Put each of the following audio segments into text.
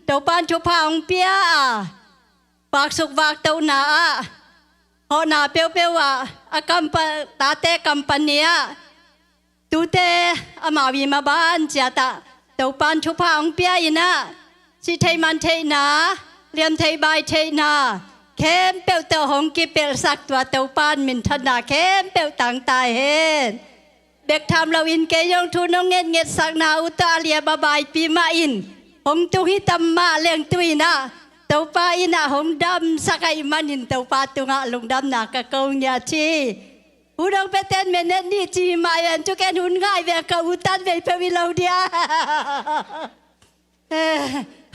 เต้าปานชุพาองเปียปากสุกวากเต้าหนาหอหนาเปียวเปียวว่าอากัมปตาเตกัมปเนียตูเตอามาวีมาบ้านเจตาเต้าปานชุพาองเปียอินะสิเทมันเทนาเลียมเทบายเทนาเข้มเปียวเต้าหงกิเปียวสักตัวเต้าปานมินทนาเข้มเปียวต่างตายเห็นเด็กทำเราอินเกยงทุนน้องเงียดเงียดสักนาอุตาเลียบาบายปีมาอินหงตุหิตัมมาเลี้ยงตุยนะเต้าปาอินะหงดำสักไอมันอินเต้าปาตุงะลุงดำนักกะกงยาชีอุดงเปเตนเมเนนี่จีมายันจุกแกนุนง่ายเวกอุตันเวเพวิลาวเดีย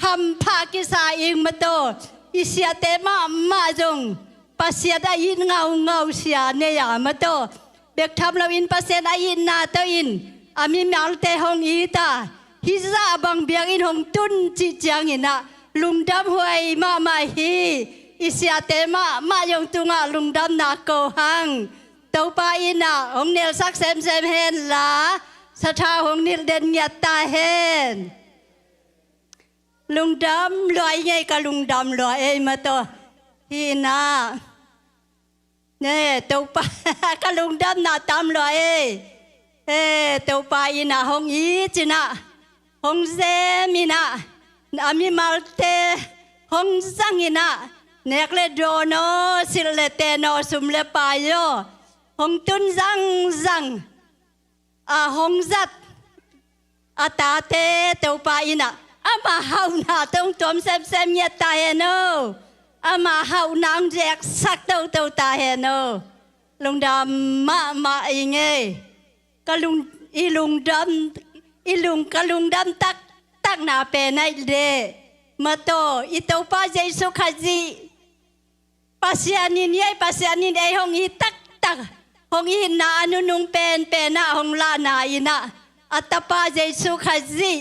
ฮัมพากิสาอิงมาโตอิเสียเตมาจงปัสยาได้ยินเงาเสียเนียมาโตเด็กทำเราอินปัสยาได้ยินนาเตอินอามีมาลเตหงอีตาฮิซาบังเบียงอินหงตุนจิจังอินะลุงดำหวยมาฮีอิเสียเตมายงตุงะลุงดำนาโกหังเต้าปาอินะหงเนลสักเซมเห็นละสถาหงนิลเดนยัตตาเห็นลุงดำลอยไงกับลุงดำลอยมาตัวฮีนาเนี่ยเต้าปากับลุงดำนาตามลอยเต้าปาอินะหงอีจินะหงเซมินะอามิมาลเตหงซังอินะเนกเลโดโนสิเลเตโนสุมเลปายโยหงตุนซังหงจัดอาตาเตเต้าปาอินะอามาเฮาหน้าต้องตวมเซมเยตาเฮโนอามาเฮานางแจกสักเต้าตาเฮโนลุงดำมาเองก็ลุงดำก็ลุงดำตักหน้าเป็นไอเดมาโตอีเต้าป้าเจสุขจีปัสยานินไอหงอีตักหงอีนาอนุนุงเป็นนาหงลานาอินะอัตป้าเจสุขจี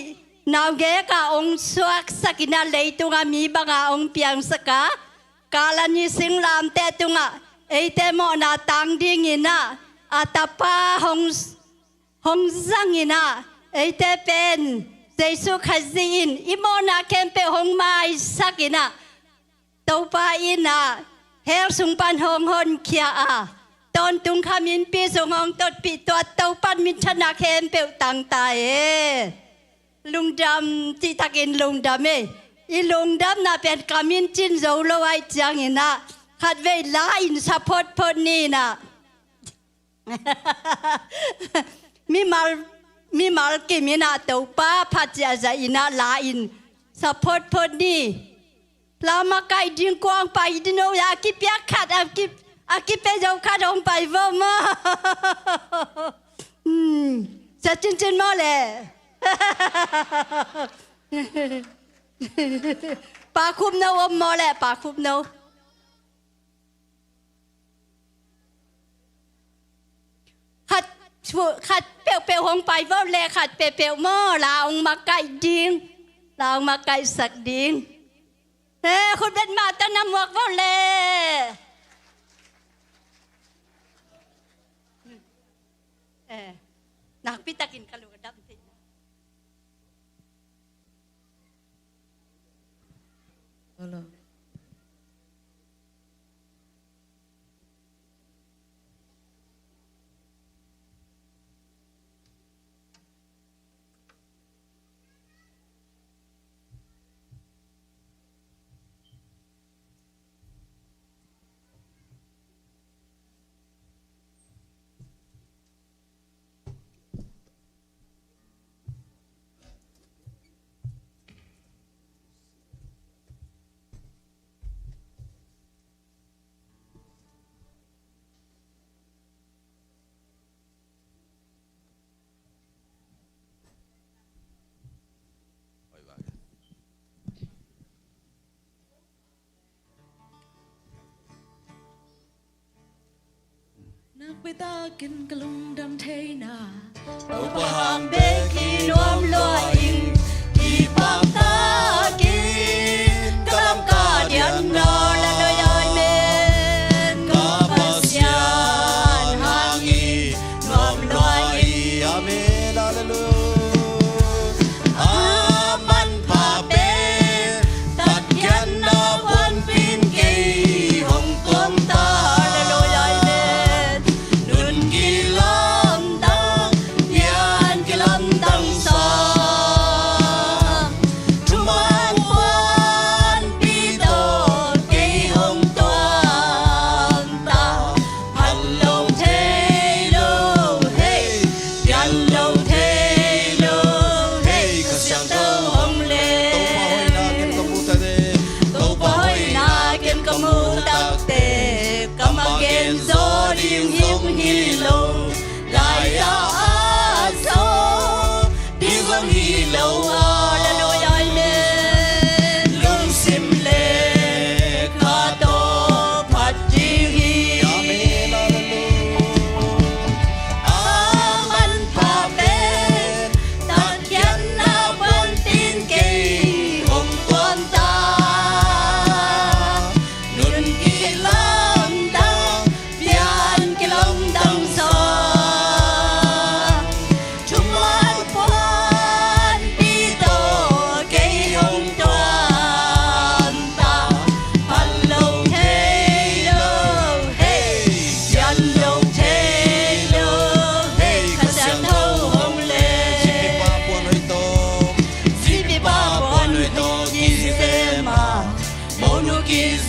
นาวเกกาองสวกสกินาเลยตุงามีบังอาองเปียงสกากาลนิสิงลามเตตุงาเอเตโมนาตังดิงินะอัตปาหงซังอินะเอเตเป็นเจสุขจีอินอิโมนาเคมเปหงมาอิสักินะเต้าปาอินะเฮลสุงปันหงหนเคียอาตอนตุงขามินปีสุงหงตดปีตัวเต้าปันมิชนาเคมเปตังตายลุงดำที่ตะกินลุงดำอีลุงดำน่ะเป็นกามินจินโจโลไอจังอินะขัดเวลาอินสะพดพดนี่นะมีมาลกิมินาเต้าป้าพัดจะอินะลาอินสะพดนี่ลามาไกดินกวางไปดินโอยากิเปียขัดอากิเปเจ้าขัดองไปว่ามาจะจินมาเลยปาคุมโนอมมอแหละปาคุมโนขัดเปียวหงไปว่าแลขัดเปียวหม้อลาองมาไก่ดิงลาองมาไก่สักดิงคุณเป็นมาตะนำหมวกว่าแลนักพิตากินกะลูกดับทีนักไปตากินกะลุงดำเทนาเอาปางเบกีนวมลอยอิงที่ปางตากินกะลำกาเดียนนอและเลยยอยเมนก็ปัสยานหางอีนวมลอยอิงอาเมนอาเลลูอามันพาเป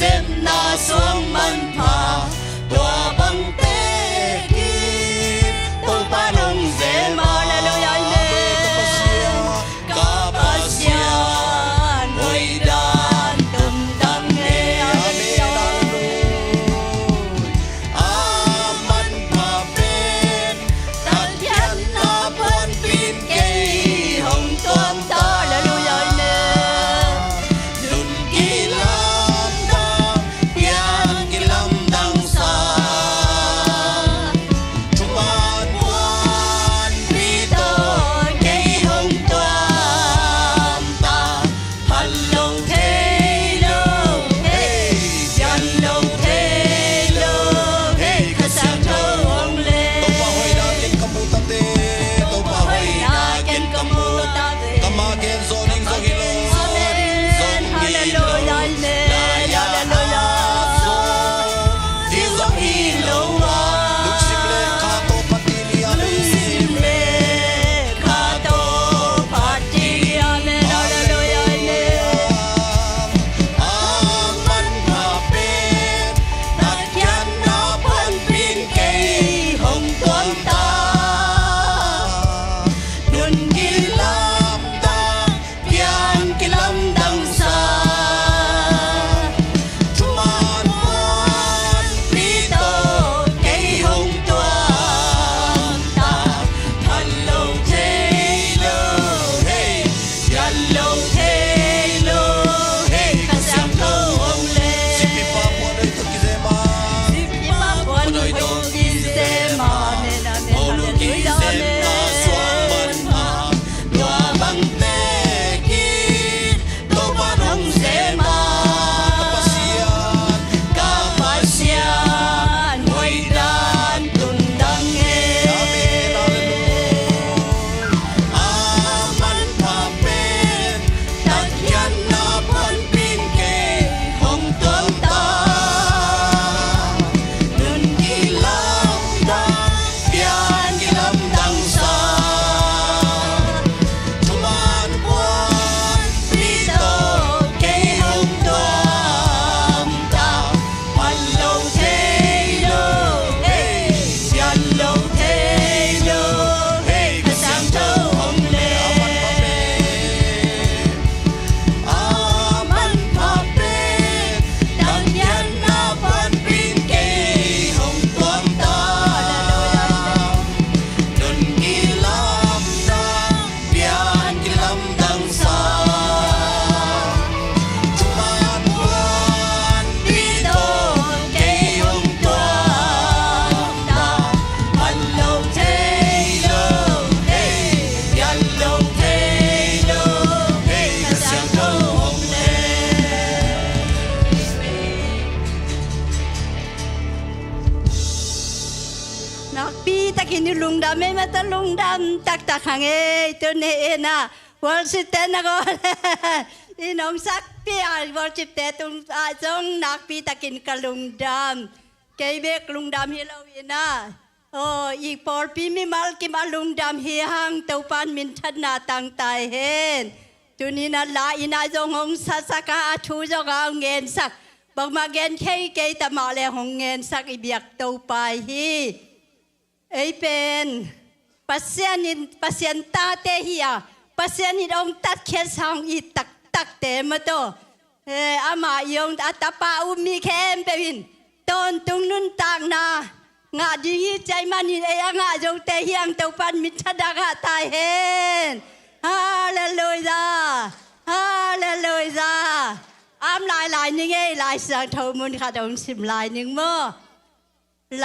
dêm na xuống mân phà đùa băng tê kia tô ba nông dễ mà là đôi ai nè cả ba xian ngồi đàn tùm đăng nghe mân phà bên tắt chân na phân pin cây hồng tuôn ta là đôi ai nè lung đam mấy mà ta lung đam tắc tắc hàng ấy tôi nè na world sit tên na có in ông sắc pi world sit tên tung trong nạc pi ta kinh cả lung đam cái bếp lung đam hi lâu naอีกปอลปีมีมัลกิมาลุงดำเฮียหังเต้าปานมินทัดนาตังตายเห็นจุนี้นั่นละอินาจงหงสัสกาชูจงเอาเงินสักบอกมาเงินแค่เกยตมาเลยหงเงินสักอีเบียกเต้าไปฮีไอเป็นปัสเซียนตาเตฮียปัสเซียนนี่องตัดแค่สองอีตักเตมาโตอามาอีองอัตปาอุมีแคมเปวินต้นตุงนุนต่างนางาดีใจมันนี่เองาจงเตฮียงเต้าปันมิชดากาตายเห็นฮาเลลูยาฮาเลลูยาอ้ำลายนี่ไงลายเสียงเท่ามุนขาดองสิมลายหนึ่งมั้งล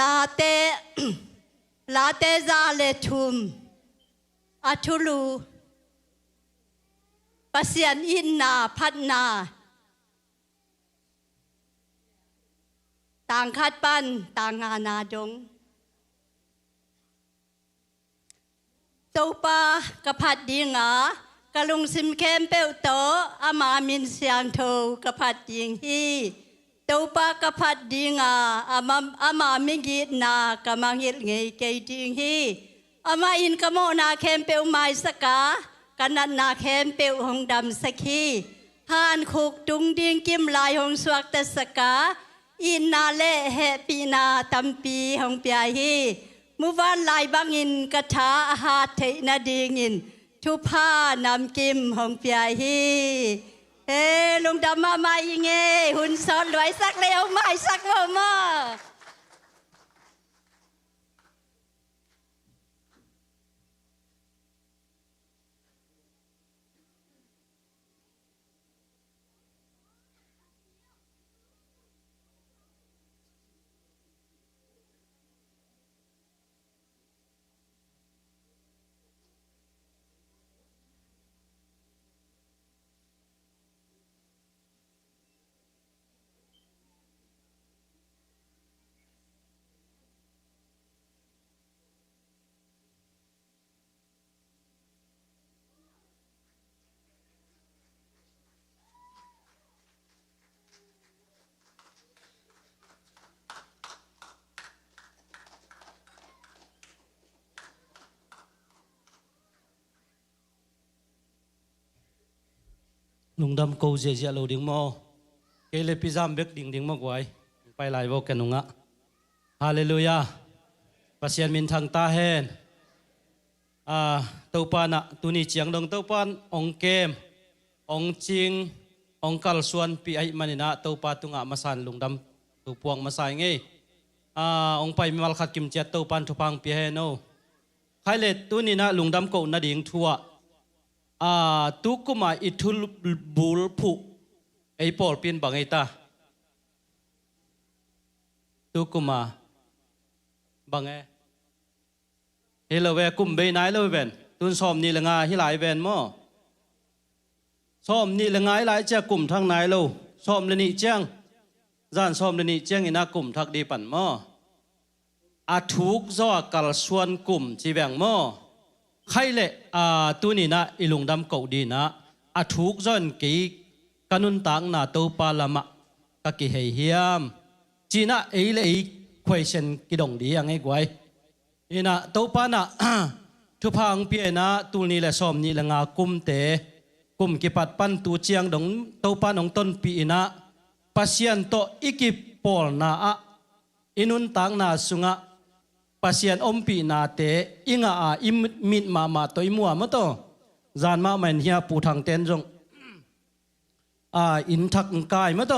าเตซาเลทุมอัทุลูปัสยันอินนาพัดนาต่างคัดปั้นต่างงานาดงเต้าปากระพัดดิงากะลุงซิมเข้มเปวโตอามามินเสียงโทกระพัดดิงฮีเต้าปากระพัดดิงอามามิกิดนากะมังฮิตเงยเกยดิงฮีอามาอินกะโมนาเข้มเปวไม้สกากันนันนาเข้มเปวหงดำสกีอ ผ่านคุกดุงดิงกิมลายหงสวกตะสกาอินนาเลเฮปีนาตัมปีหงเปียฮีมุวานลายบังอินกะทาอาหาเทนาดีงินทุพานำกิมหงเปียฮีลุงดำมาไม่เงหุ่นสอนรวยสักเลี้ยวไม่สักโมลุงดำกูเจียโลดิ้งโมเกลพิซามเบกดิ้งมากไว้ไปไล่บอกกันนุงะฮาเลลูยาปัสยันมินทางตาเฮนตัวปานะตุนีเจียงดงตัวปานองเกมองจิงองกัลส่วนปีไอมันนะตัวปาตุงะมาสันลุงดำตัวพวงมาใส่ไงองไปมีมัลขัดกิมเจ็ดตัวปานทุพังปีเฮโนใครเล็ดตุนีนะลุงดำกูนาดิ้งทัวตุกุมาอิทุลบุลผูไอปอลปีนบังไอตาตุกุมาบังไอเฮลเวกุมเบนายเลเวนตุนซ้อมนี่ละงาฮิหลายเวนมั้งซ้อมนี่ละงาฮิหลายเจ้ากลุ่มทางนายเลวซ้อมละนี่เจ้งจานซ้อมละนี่เจ้งอินากลุ่มทักดีปั่นมั้งทุกจ่อกัลส่วนกลุ่มจีแบงมั้งใครเละตัวนี้นะอิลุงดำเก่าดีนะทุกจนกี่กันุนต่างนะตัวปาลามะก็กี่เฮียมจีน่าเลยquestion กี่ดงดียังไงกวยนี่นะตัวปานะทุพังเปียนะตัวนี้แหละซ้อมนี่แหละงากุมเตกุมกี่ปัดปันตัวเจียงดงตัวปานงต้นปีนะปัสยันโตอีกิปอลนะอินุนต่างนะสุงะปัสยันอมปีนาเตอิงอิมิดมาตัวอิมัวมาโตจานมาเหมือนเฮียปูทางเต้นจงอินทักกายมาโต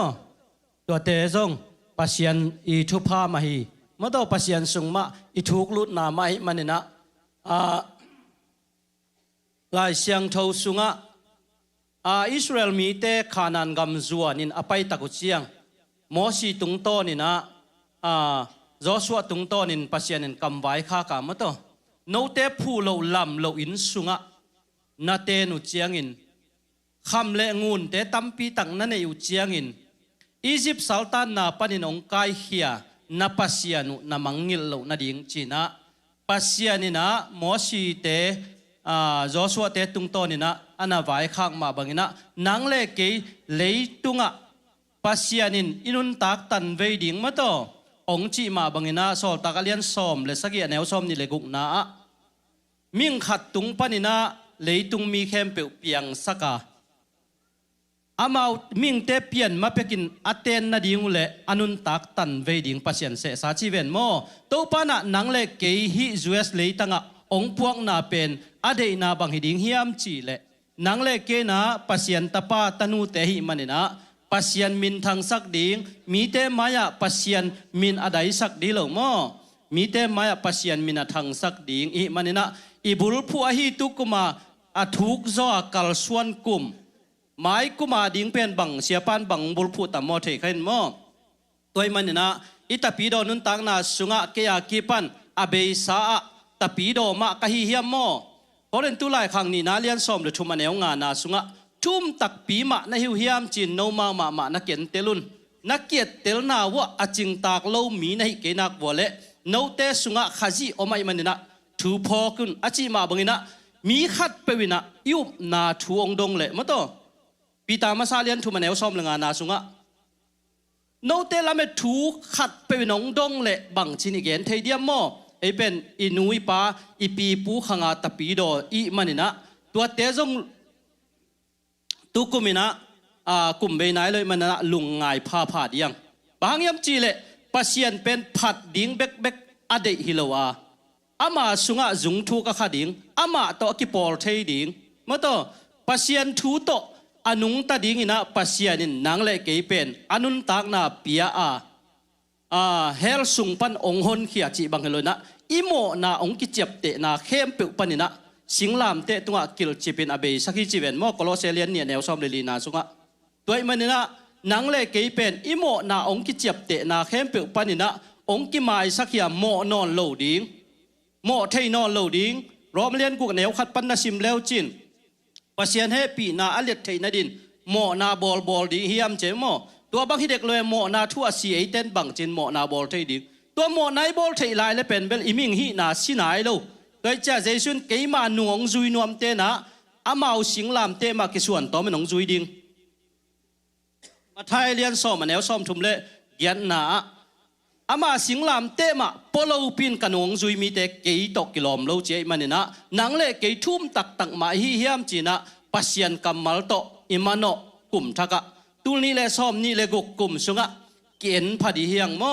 ตัวเตจงปัสยันอีทุพามาฮีมาโตปัสยันสุงมาอีทุกลุดนามาฮีมันนะลายเสียงเท่าสุงอิสราเอลมีเตขานันกำจัวนินอภัยตะกุเชียงโมสีตุงโตนี่นะจอสวตุงโตนินปัสยันกำไว้ข้ากามะโตโนเตผู้เราลำเราอินสุงะนาเตนุเจียงอินคำเลงูนเตตัมปีตังนั่นเอวเจียงอินอียิปต์สัลตันนาปนินองกายเฮียนาปัสยันุนามังงิลเรานาดิ่งจีนะปัสยันินะโมสีเตจอสวเตตุงโตนินะอันนาไว้ข้างมาบังอินะนังเลกีเลยตุงะปัสยันินอินุนตักตันเวดิ่งมะโตองจีมาบังอินะสอลตากเลียนซ้อมเลสักอย่างแนวซ้อมนี่เลกุกนะมิ่งขัดตุงปนินะเลยตุงมีเข้มเปียงสักอามามิ่งเตเปียนมาเป็กินอัตเตนนาดิ่งเลอนุนตักตันเวดิ่งปัสยันเสสาชีเวนโมตัวปานะนังเลเกยฮิจูเอสเลยตั้งองพวกนาเป็นอเดนาบังหิดิ่งเฮียมจีเลนังเลเกนะปัสยันตะปาตนูเตหิมันนะปัสยันมินทางสักดิ่งมีเตมายาปัสยันมินอดัยสักดีหลงโมมีเตมายาปัสยันมินทางสักดิ่งอิมันนะอิบุลผู้อหิตุกุมาทุกจ่อกัลส่วนกุมหมายกุมาดิ่งเป็นบังเสียปานบังบุลผู้ตัมโมเทขันโมตัวมันนะอิตาปีโดนุนตังนาสุงะเกียกีปันอเบยสาตาปีโดมะกะฮิเฮียมโมพอเรนตุไลขังนี่นาเลียนซ้อมเดือดชุมันเอวงานาสุงะทุ่มตักปีมะนาหิวเฮียมจินโนมานักเกียนเตลุนนักเกียรเตลนาวะอจิงตากโลมีนาฮิเกนักบัวเล่โนเตสุงะขจีอมัยมันนะทูพอกุนอจิมาบังนะมีขัดเปวินะยุบนาทูองดงเล่มาโตปีตามาซาเลียนทุมันเอวซ้อมลงานาสุงะโนเตลาเมทูขัดเปวินองดงเล่บังชินิเกนเทเดียมโมไอเป็นอินุยปาอีปีปูขังอาตปีโดอีมันนะตัวเตจงตุกุมินะ กลุ่มเบนายเลยมันนะลุงไงพาผาดยังบางยามจีเลปัสยันเป็นผัดดิ้งเบกเบกอเดฮิโลอาอามาสุงะจุงทูกะขาดิ้งอามาโตกิปอลเทดิ้งมาโตปัสยันทูโตอนุงตาดิ้งอินะปัสยันนินนังเลเกยเป็นอนุนตากนาเปียเฮลสุงปันองหนเขียจีบังเฮโลนะอิโมนาองกิเจ็บเตนาเข้มเปิวปันนินะสิงลามเตตัวกิลจีเป็นอเบยสักฮิจีเวนมอกโลเซเลียนเนี่ยแนวซ้อมเลลีนาสุงะตัวมันนี่นะนังเลเกยเป็นอิโมนาองกิเจ็บเตนาเข้มเปิวปันนินะองกิมาสักเขียโมนอนโลดิ้งโมเทนอนโลดิ้งรอมเลียนกูแนวขัดปันนาซิมเลวจินปัสยันเฮปีนาอเลตเทนดินโมนาบอลดิ้งเฮียมเจโมตัวบักฮิเด็กเลยโมนาทั่วสีเต้นบังจินโมนาบอลเทดิ้งตัวโมนายบอลเทไลเลยเป็นเบลอิมิงฮีนาสินายโลโดยจะเจสุนเกยมาหนวงจุยนวมเตนะอามาเอาสิงลามเตมากิส่วนต่อมันหนวงจุยดิ้งมาไทยเลียนซ้อมมาแนวซ้อมทุ่มเละยันนาอามาสิงลามเตมาปโลปินกันหนวงจุยมีเตเกยตกกิโลมโลเจมันนี่นะนังเละเกยทุ่มตักมาฮิเฮียมจีนะปัสยันกัมมัลโตอิมาโนกุมทักะตุลนี่เลซ้อมนี่เลกุกุมสุงะเกียนพอดีเฮียงโม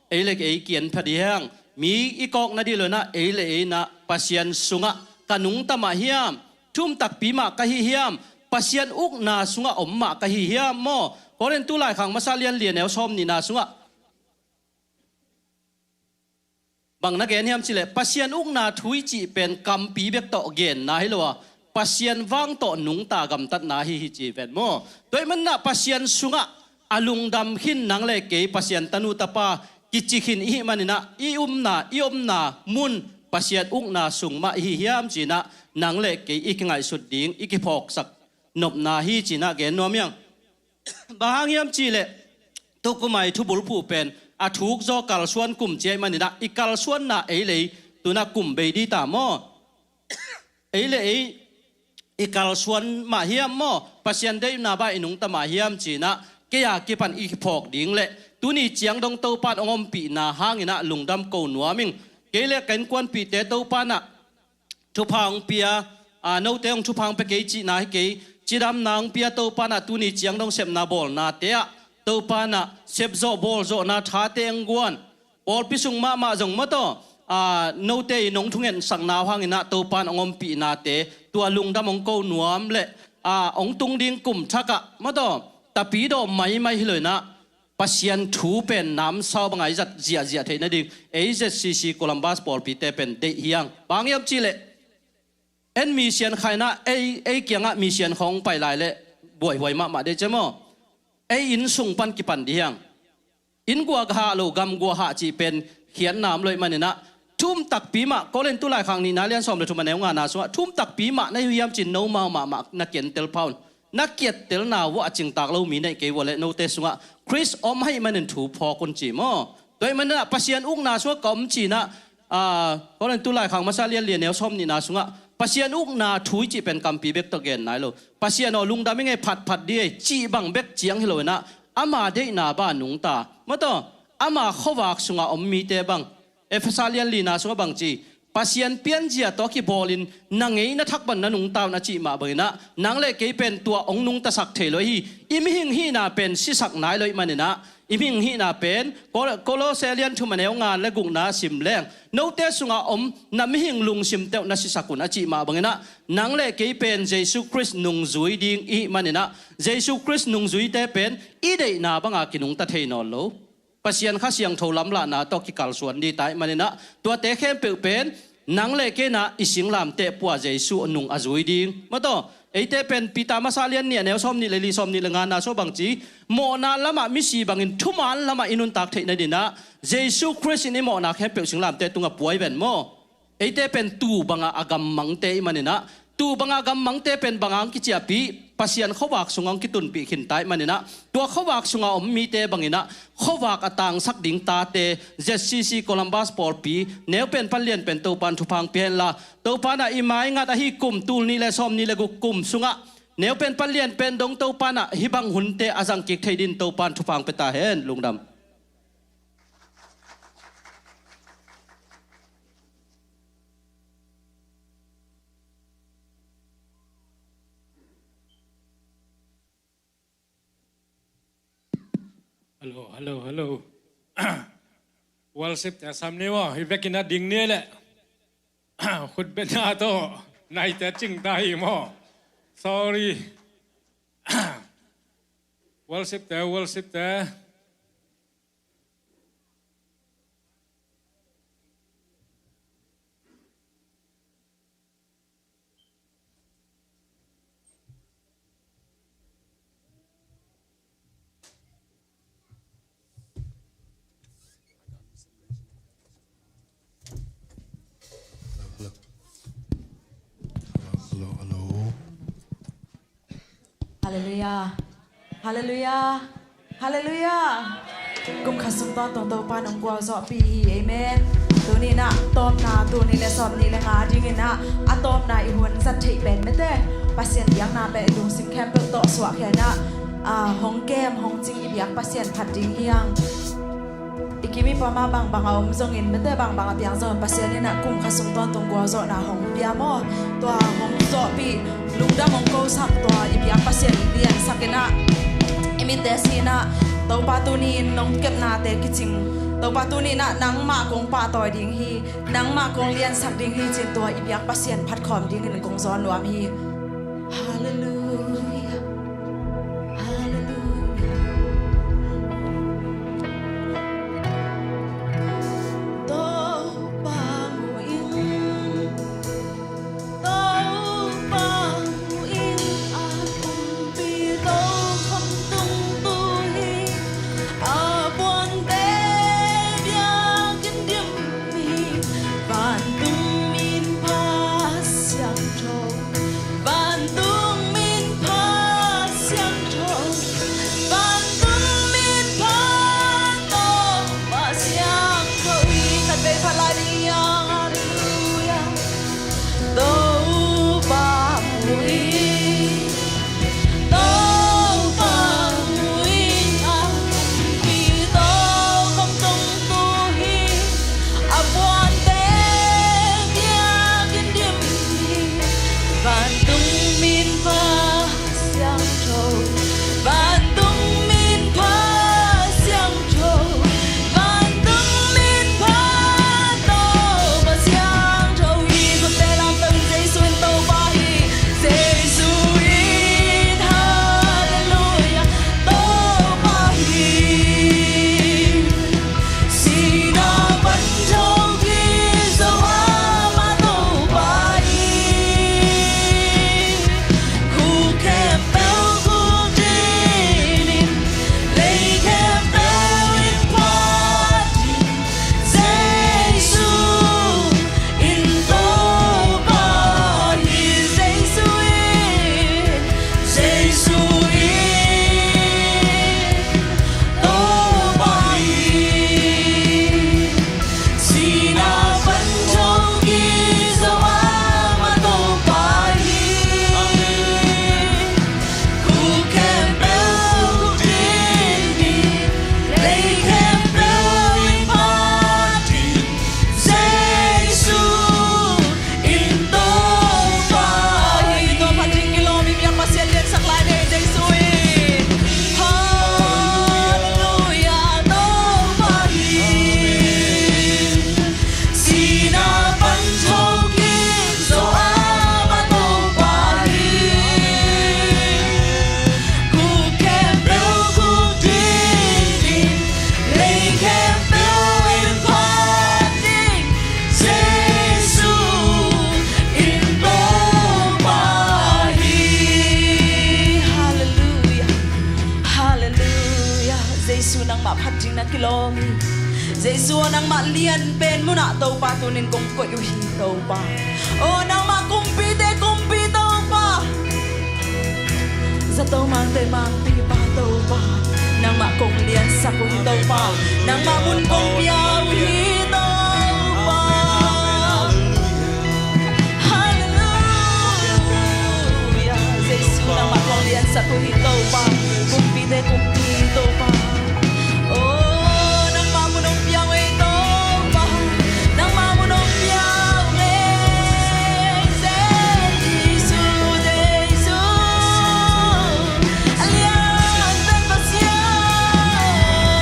เอเลเกยเกียนพอดีเฮียงมีอีกอกนาดีเลยนะเอเลเอนะปัสยันสุงะกันนุงตมาเฮียมทุ่มตักปีมากะฮิเฮียมปัสยันอุกนาสุงะอมมากะฮิเฮียมโมพอเรนตุลายขังมาซาเลียนเลียนแนวซ้อมนี่นาสุงะบางนักเรียนเฮียมสิเลปัสยันอุกนาทุยจีเป็นกัมปีเบกโตเกนนะฮิโลวะปัสยันวังโตนุงตากำตัดนาฮิฮิจีเป็นโมโดยมันนะปัสยันสุงะอลุงดำขินนังเลเกยปัสยันตนุตปากิจิขินอิมันนะอิอุมนามุนปัสยันอุกนาสุงมาฮิฮิยามจีนะนังเลเกยอีกไงสุดดิ้งอีกพอกสักนบนาฮิจีนะเกนนวมยังบางยามจีเลตุกุไม่ทุบุลผู้เป็นอาทุกโจกัลส่วนกลุ่มเจมันนะอีกัลส่วนน่ะเอเลยตัวน่ะกลุ่มเบดีตามอเอเลยอีกัลส่วนมาเฮียมอปัสยันได้นาบาอินุงตมาเฮียมจีนะเกียกิปันอีกพอกดิ้งเลตัวนี้เจียงดงเต้าปานองมปีนาหางอินะลุงดำโกนัวมิงเกเลกันกวนปีเตเต้าปานะทุพังเปียโนเตงทุพังไปเกจีนาเกจีดำนางเปียเต้าปานะตัวนี้เจียงดงเสพนาบอลนาเตะเต้าปานะเสพโจบอลโจนาท้าเตงกวนบอลพิสุงมาจงมาโตโนเตนงทุงเงินสังนาหางอินะเต้าปานองมปีนาเตตัวลุงดำองโกนัวมเลองตุงดิ้งกุมทักะมาโตตาปีโดไม่เลยนะปัสยันทูเป็นน้ำสาวบางไอจัดเจียเทนดิ่งAZCC โคลัมบัสบอลปีเตเป็นเดียงบางยามจีเลเอ็นมีเชียนใครนะเกียงะมีเชียนของไปหลายเลบ่อยมาเดจมออินสุงปันกิปันเดียงอินกัวกะโลกัมกัวหาจีเป็นเขียนน้ำเลยมันเนี่ยนะทุ่มตักปีมะก็เล่นตุลายครั้งนี้นะเรียนสอบเลยทุ่มมาแนวงานนะสวะทุ่มตักปีมะในยามจีนโนมานักเขียนเตลพาวนักเกียรติเตลนาว่าจิงตากเรามีในเกวเลโนเตสุงะคริสอมให้มันถูพอคนจีมอโดยมันน่ะปัสยันอุกนาสุงะกอมจีนะเพราะนั้นตุลายขังมาซาเลียนแนวซ้อมนี่นาสุงะปัสยันอุกนาถุยจีเป็นกัมปีเบกตะเกนไหนโลปัสยันอลุงดาไม่ไงผัดดีจีบังเบกเจียงฮิโลนะอามาเดนาบ้านนุงตามาต่ออามาขวากสุงะอมมีเตบังซาเลียนลีนาสุงะบังจีปัสยันเปียนเจียตัวกีบอลินนางเองนัทักบันนันุงตาวนาจีมาเบยนะนางเล็กเป็นตัวองนุงตะสักเทลอยอิมิหิงฮีนาเป็นสิสักนายเลยมันนะอิมิหิงฮีนาเป็นโคโลเซเลียนทุมันเอวงานและกุงนาสิมแรงโนเตสุงานามิหิงลุงสิมเตวนาสิสักุนาจีมาเบยนะนางเล็กเป็นเยซูคริสต์นุงจุยดิงอีมันนะเยซูคริสต์นุงจุยเตเป็นอีเดนาบังอากินุงตะเทนอลโลปัสยันข้าเสียงโทลำละนาตอกิกัลส่วนดีตายมันนะตัวเตเข้มเปเป็นนังเลกนะอิสิงลามเตปัวเจสุนุงอจุยดิงมาต่อไอเตเป็นปีตามาซาเลียนเนี่ยแนวซ้อมนี่เลยลีซ้อมนี่เลยงานนาโซบังจีโมนาละมามิสีบังอินทุมันละมาอินุนตักเทนดินะเจสุคริสต์นี่โมนาแค่เปียกสิงลามเตตุงกับป่วยเป็นโมไอเตเป็นตูบังอากำมังเตมันนี่นะตูบังอากำมังเตเป็นบังอังกิจปีปัสยันเขาวากสุงังกิตุนปีขินไตมันนี่นะตัวเขาวากสุงาอมมีเตบังอินะเขาวากต่างสักดิ่งตาเตZCC โคลัมบัสบอลปีแนวเป็นพันเลียนเป็นตัวปันทุพังเปียนละตัวปันอะอิมายงัดฮิกุมตูลนี่และซ้อมนี่และกุมสุงะแนวเป็นพันเลียนเป็นดงตัวปันอะฮิบังหุนเตอาจังกิกไทยดินตัวปันทุพังเปตาเฮนลุงดำ hello worship แต่ซ้ำนี้ว่าฮิเบกินาดิ่งเนี่ยแหละขุดเป็นหน้าโตในแต่จริงได้มั้ง sorry worship แต่ hello Hallelujah Hallelujah Hallelujah กุมขัดสุนตอนตรงตัวปานองกวาวสอบปีเอเมนตัวนี้นะตอมนาตัวนี้และสอบนี้และงาดิ้งนะอะตอมนาอีหัวสัตย์เป็นไม่ได้ปัสเซียนยังนาเป็นลุงสิมแคมเปิลโตสวะแค่นะห้องเกมห้องจริงอีกอย่างปัสเซียนผัดดิ้งยังอีกมีประมาบางเอาจงอินไม่ได้บางเปียงจงปัสเซียนนี่นะกุมขัดสุนตอนตรงกวาวสอบนาห้องเปียโมตัวห้องสอบปีลุงดำห้องโกสักตัวอีกอย่างปัสเซียนเรียนสักนะมิเตสีนะตัวปาตูนีน้องเก็บนาเตกิจิงตัวปาตูนีนะนังมากงปาต่อยดิ้งฮีนังมากงเลียนสักดิ้งฮีจินตัวอีเปียกปัสเซียนพัดขอมดิ้งหินกงซ้อนรวมฮีฮาเลลูยาฮาเลลูยาตัวปามูอิงตัวปามูอิงอาคุมปีโตคำตุงตุยอาบวนเตเบียกินเดียมมีบ้านตุงมินพาเสียงโชบ้านตุงมินพาเสียงโชบ้านตุงมินพาโตมาเสียงโชอีขัดไปพลาดียังฮาเลลูยาโตปามูอี Tâu pa mui a pi tâu không tung tu hi a buồn te bia kiên điềm hi vạn tung min pha xiang trầu vạn tung min pha xiang trầu vạn tung min pha tâu mà xiang trầu hi con te làm tâm dây xuân tâu pa hi dây xuân Hallelujah, tâu pa hi si na vẫn châu khi dấu ama tâu pa hi khu kẹp béo khu trinin lấy kẹp béo in party Giêsu in tâu pa hi Giêsu in Giêsu tâu pa hi si na vẫn châu khi dấu ama tâu pa hi khu kẹp béo khu trinin lấy kẹp béo in party Giêsu in tâu pa hi tâu pa trinh kilo mi miyak pasien lian sak lai de Giêsu in Hallelujah tâu pa hi si na vẫn châu khi dấu ama tâu pa hi khu kẹp béo khu trinin lấy kẹp béo in party Giêsu in tâu pa hi Hallelujah Hallelujah Giêsu nang ma phat jing na kilom Giêsu nang ma lian ben mu na tâu pa tunin kong ko yu hi tâu pa o nang ma kumpi tâu pa Za tâu mang te mang pi pa tâu pa nang ma kong lian sa ko hi tâu pa nang ma mun kong piao hi tâu pa Hallelujah Giêsu nang ma kong lian sa ko hi tâu pa kumpi tâu pa Oh nang ma mun ong piao hi tâu pa nang ma mun ong piao Giêsu Alian ben pasian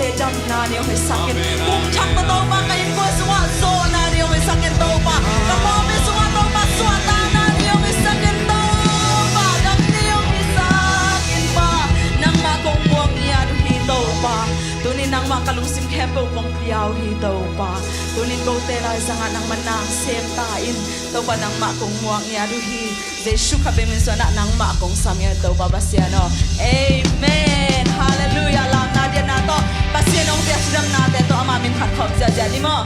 he jam na ni he sakin kum chak to to pa kai ko suwa so na ni he sakin to pa ka mo me suwa to pa suwa ta na ni he sakin to pa dam ni he sakin pa nang ma kong muang ya du hi to pa tunin nang ma kalungsim khepo kong piao hi to pa tunin go te lai sanga nang manang sem ta in to pa nang ma kong muang ya du hi Jesu ka be min so na nang ma kong samya to pa basiano amen hallelujah lang na dia na to basiano dia sedang na te to ama min khat khop ja ja ni mo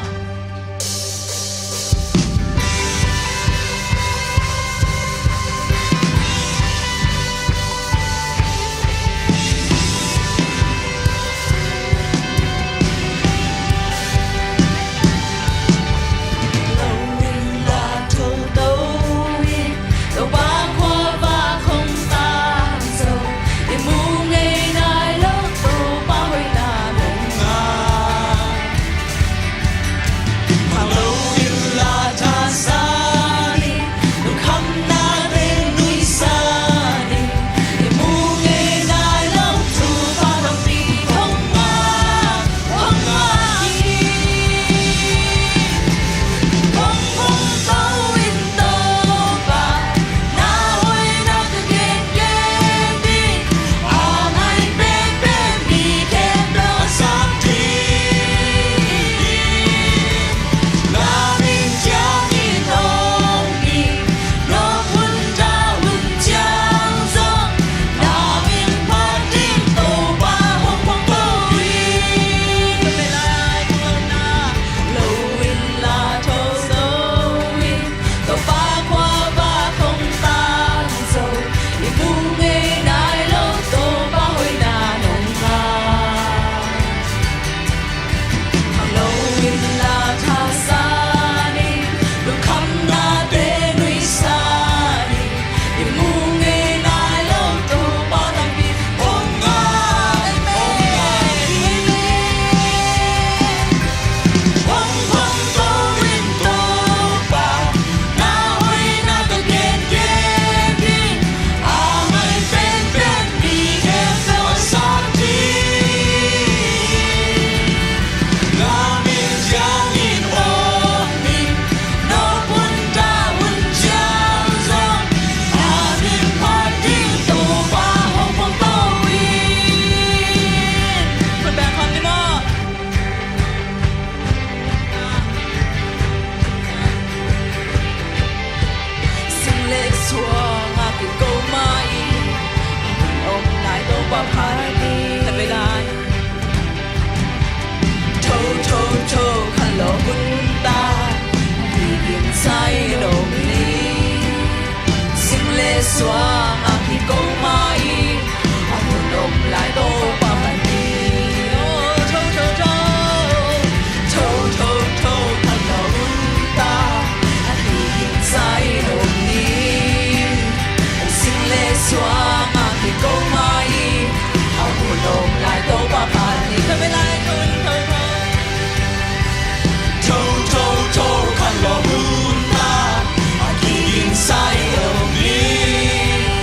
Swang aki ko mai aku nom lai do pa man ni cho kan lo ta aki kin sai nom ni sing le swang aki ko mai aku nom lai do pa man ni ka me lai cho kan lo ta aki kin sai nom ni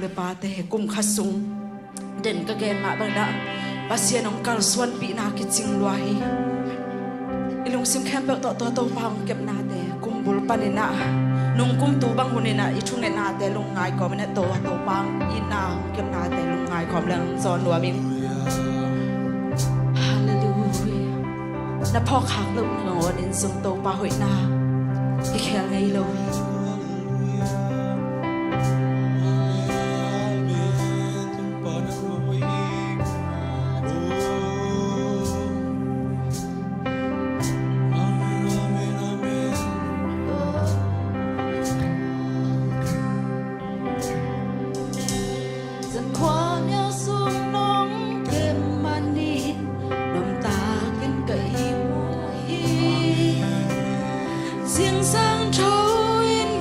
le pa te kum khasung den ka gen ma bang da pasian ong kal suan pi na ki ching lua hi ilung sim khem pe to pang kep na te kum bul panina nung kum tu bang hunina I thung ne na te lung ngai ko ne to pang in na kep na te lung ngai khom lang zon lua ming hallelujah na phok khak lu ngon in sung to pa hoi na ki khel ngai lo riêng sang trâu in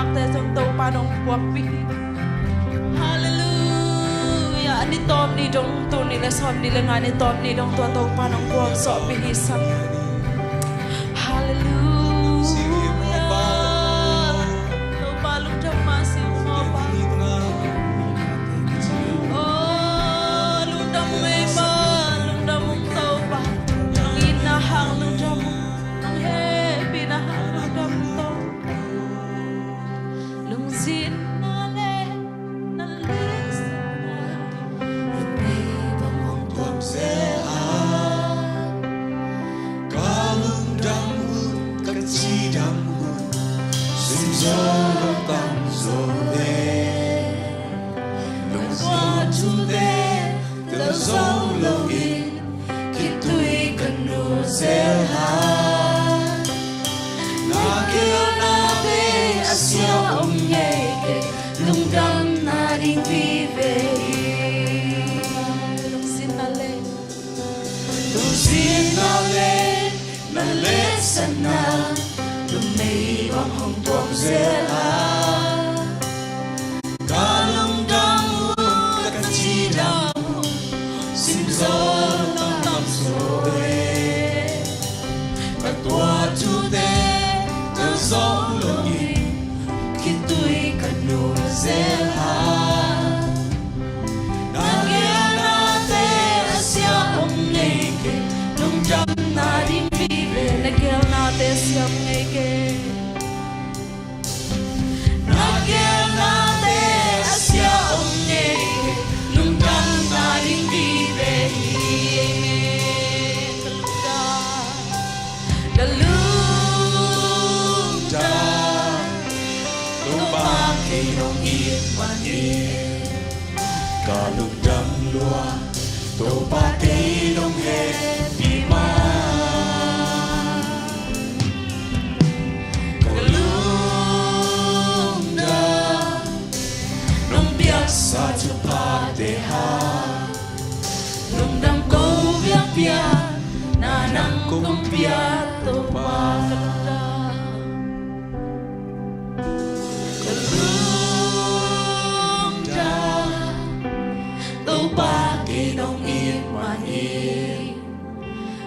hak te som to panong buak pi hallelujah ani tom ni dong tu ni le som ni le ngani tom ni dong to panong buak so pi hisap hallelujah to palung jam masih mau pa oh lung dam me ba lung dam mung to pa ina hang lung jam nang he bina hang lung dam to lung zin na le na le sa na me ba mong tom se ha ka lung dam hun ka chi dam hun sim zo lo tam zo de lung qua chu de the zo lo in ki tui kan nu se ha na ke na de asia om ye ke lung dam na ding vi ve lung zin na le lung sin na le sana lung nei bang hong tuam se ha ka lung dam hun ka chi dam hun sim zo lo tam zo de ka tua chu de the zo lo in ki tui ka nu se ha na ge na te asia om nei ke lung dam na dim vi ve na gel na te siam ngai ke na ge na te asia om nei ke lung dam na dim vi ve galung da lo ba ke nong it man ye ka lung dam lua to ba ke nong he pi ma ka lung da nong biak sa chu pa te ha lung dam ko biak biak na nang kong biak to pa lung da to ba ke nong it man ye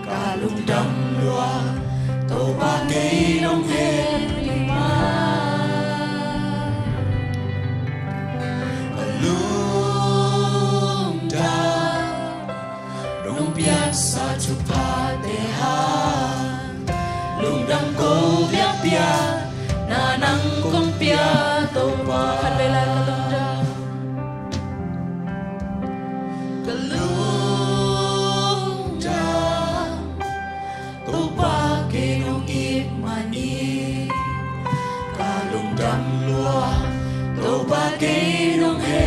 ka lung dam lua to ba ke nong he pi ma lung da nong biak sa chu pa te ha lung dam ko biak biak na nang kong pia to ba kan bela kalung dam lung da to ba ke nong it man ye ka lung dam lua to ba ke nong he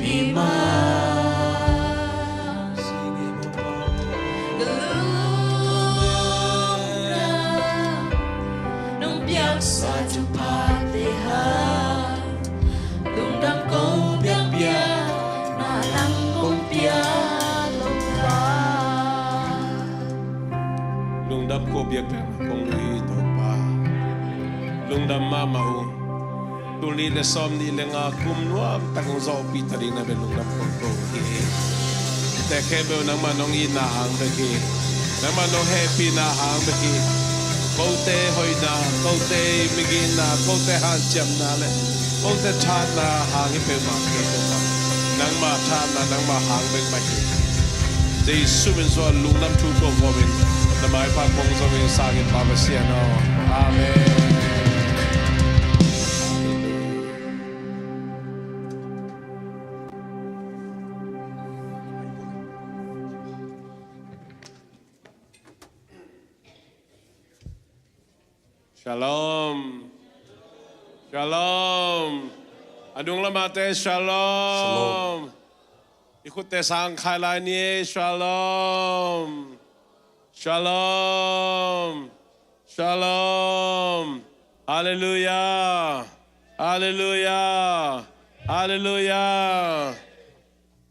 pi ma nong biak sa chu pa te ha lung dam ko biak biak na nang kong biak to pa lung đam cô biếc bèn công lý tổ pa lung đam ma mau tu li le som ni le nga kum nuam ta kong zo pi ta ri na be lung đam công cô hi te ke be nang ma nong i na hang be ki nang ma no happy na hang be ki ko te hoi na ko te mi gi na ko te han cham na le ko te cha na hang i pe ma ke to ma nang ma cha na nang ma hang be ma hi Jesus min so lung đam chu ko mo bin na mai pa kong zo min sa gi pa ba sia no amen. Shalom. Shalom. Adung lamate shalom. Ikut te sang khai lai ni shalom. Shalom. Shalom. Hallelujah. Hallelujah. Hallelujah.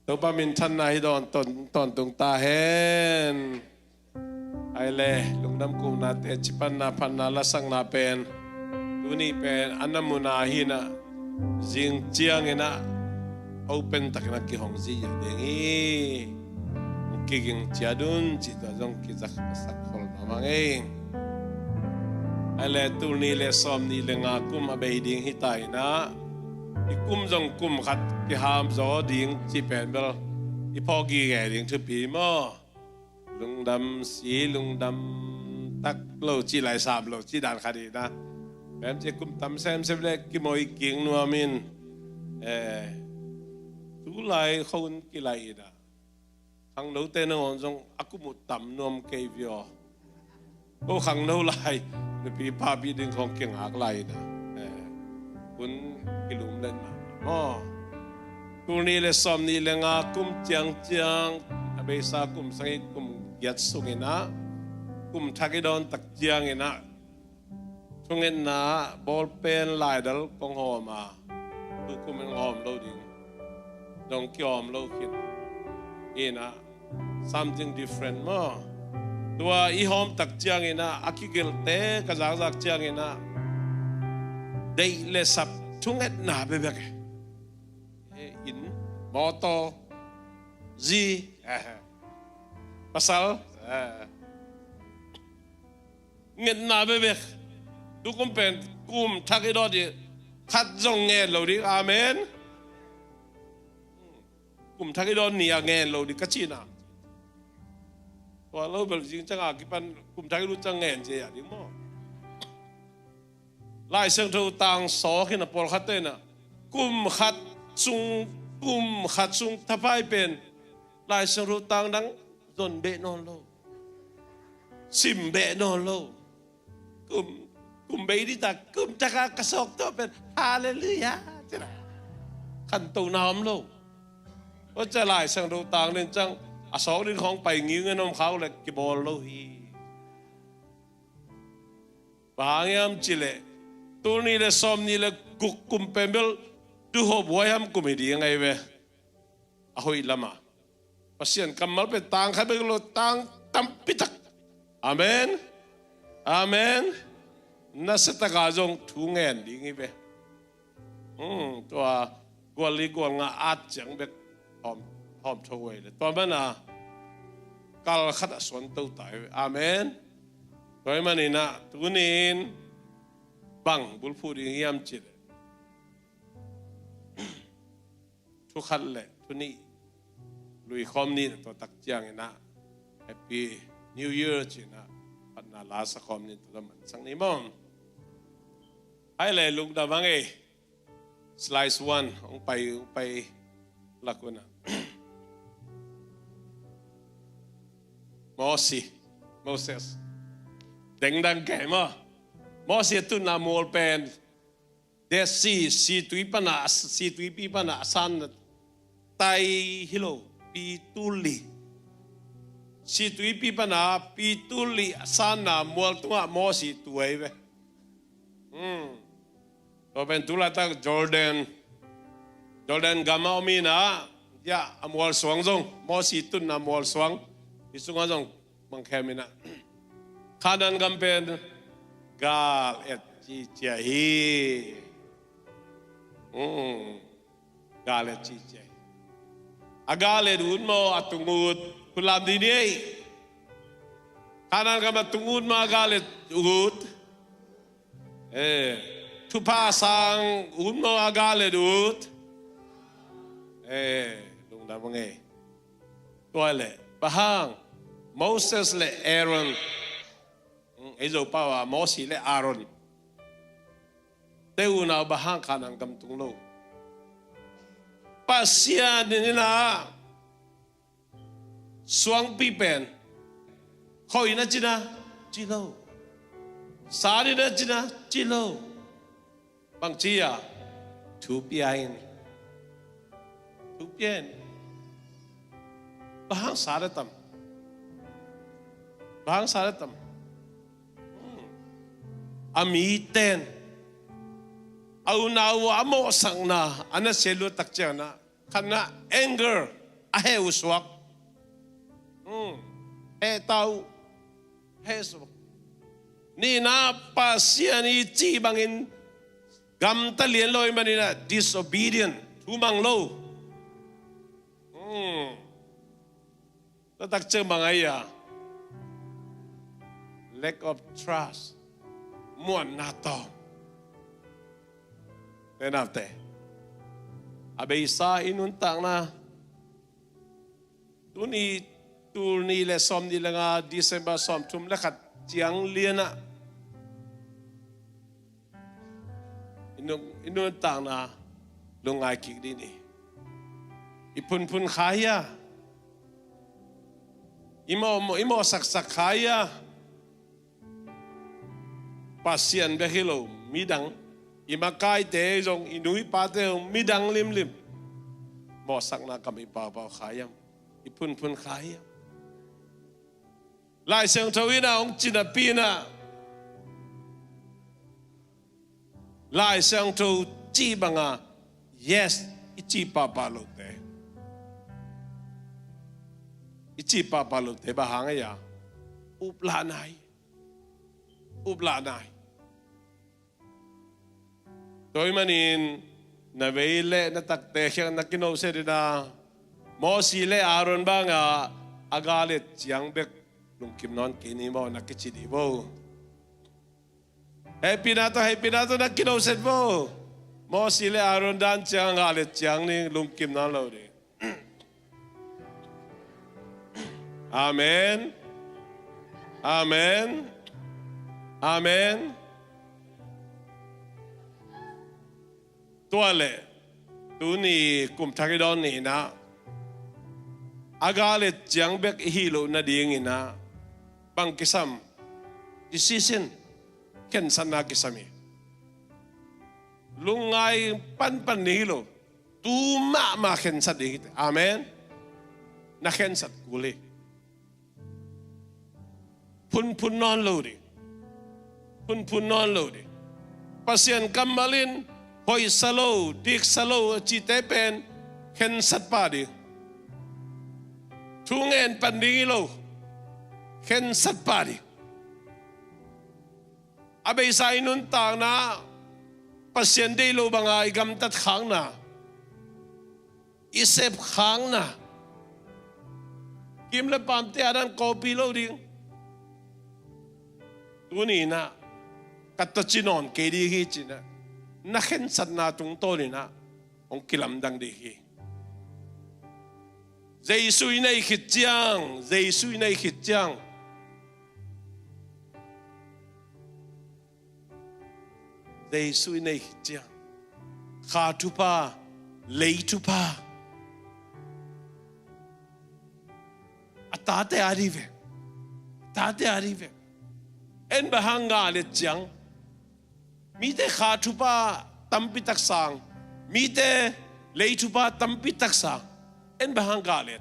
Tôi ba mình thân này đòn tòn tung ta hen. Ai le lung nam kum na te chipan na pan na lasang na pen. tu ni pen anam munahina jing chiang ina open tak na ki hong ji ya dengi kiging chiadun chi ta jong ki jak sak khol mamangeng ale tu ni le som ni le nga kum abei ding hitai na ikum jong kum khat ki ham zo ding chi pen bel i pogi ge ding thu pi mo lung dam si lung dam tak lo chi lai sab lo chi dan khadi na em che kum tam sem sem le ki moi king nu amin tu lai khon ki lai da khang no te no jong akumu tam nom ke vio o khang no lai ne pi pa bi ding khong king ak lai da kun kilum len ma mo tu ni le som ni le nga kum chiang chiang abe sa kum sangi kum yat sungina kum thakidon tak chiang ina tungen na ball pen lai dal kong ho ma tu kum en hom lo ding dong kyom lo khin ina something different mo tua i hom tak chiang ina akigel te ka zak chiang ina dei le sap tunget na be be in moto zi pasal nget na be be du kum pen kum thakidot di khat jong nge lo di amen kum thakidot ni a nge lo di kachina wa lo bel jing chang a ki pan kum thakidot chang nge je ya di mo lai sang tho tang so khin a pol khat na kum khat chung thapai pen lai sang tho tang dang zon be non lo sim be non lo kum be di ta kum taka kasok to pen hallelujah chira khan to nam lo o cha lai sang tho tang nen chang a so din khong pai ngi ngenom khau le ki bol lo hi bangyam chile tu ni le som ni le kuk kum pembel tu ho boyam kumedi ngai ve a hoi lama pasien kamal pe tang kha be lo tang tam pitak amen amen na seta ga jong thu ngen ding ngi ve tua gwali gwa nga at chang be hom thoi le to mana kal khat son to tai amen toy manina tunin bang bul fu ding yam chit thu khat le tu ni lui khom ni to tak chiang ina happy new year china pat na la sa khom ni to man sang ni mom ai le lung da bang e slice 1 ong pai lakuna Moses deng dang ke ma Moses tu na mol pen de si tui pi pana san tai hilo pi tuli si tui pi pana pi tuli san na mol tunga Moses tuai ve to pen tula ta Jordan gama mi na ya amol suang jong Moses tu na mol suang isunga jong mang khemina khanan gampen gal et chi chia hi gal et chi chia agal et un mo atungut kulam di ni khanan gam atungut ma gal et ut tu pa sang un mo agal et ut lung da bang toile bahang Moses le Aaron ezo pawa Moses le Aaron teu na bahang kanang kam tung lo pasia ni na suang pipen khoi na china chilo sari na china chilo bang chia thu piain bahang saratam amiten au nau amo sang na ana selu tak chana kana anger a he uswak he tau he so ni na pasiani chi bangin gam ta lian loi manina disobedient thu mang lo ta tak che mangai ya lack of trust muan na to tenapte abe sa inun tang na tu ni le som ni langa December som tum la khat chiang liana inun tang na lungai ki di ni ipun khaya imo sak khaya pasien behilo midang imakai te jong inui pa te midang lim mo sak na kami pa khayam ipun khayam lai sang thawina ong china pina lai sang thaw chi banga yes ichi pa lo te ichi pa lo te ba hanga ya upla nai toy manin na veile na takte hyang na kino se na mo si le aron ba nga agalit chiang bek lungkim non kini mo na kichidi bo happy na to na kino se bo mo si le aron dan chiang agalit chiang ni lungkim non lo de amen amen amen tuale tu ni kum thakidon ni na agalit chiang bek hilo na ding ina bang kisam decision ken sana kisami lungai pan ni hilo tu ma ken sa ding amen na ken sat kuli pun non lo di pun non lo di pasien kamalin hoi salo dik salo chi te pen ken sat pa di tungen pandingilo ken sat pa di abe sa inun tang na pasien de lo banga igam tat khang na isep khang na kim le pam te adan kopi lo ding tu ni na katachinon ke di hi china na khen sat na tung to ni na ong kilam dang di hi Giêsu này khít chiang Giêsu này khít chiang Giêsu này khít chiang kha tu pa lấy tu pa atate arrive en bahanga le chiang mi te kha tu pa tampi tak sang mi te lấy tu pa tampi tak sang en bahanga le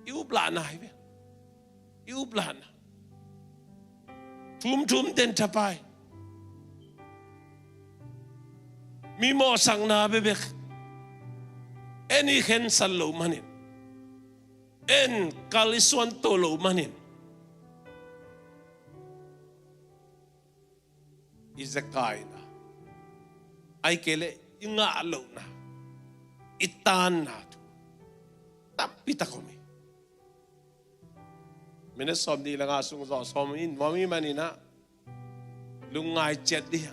iu plana hive iu plana tum den tapai mi mo sang na bebek eni hen sallo manin en kaliswan tolo manin izakai na ai kele inga lo na itan na tapita komi mena som di langa sung zo som in mami manina lungai chet dia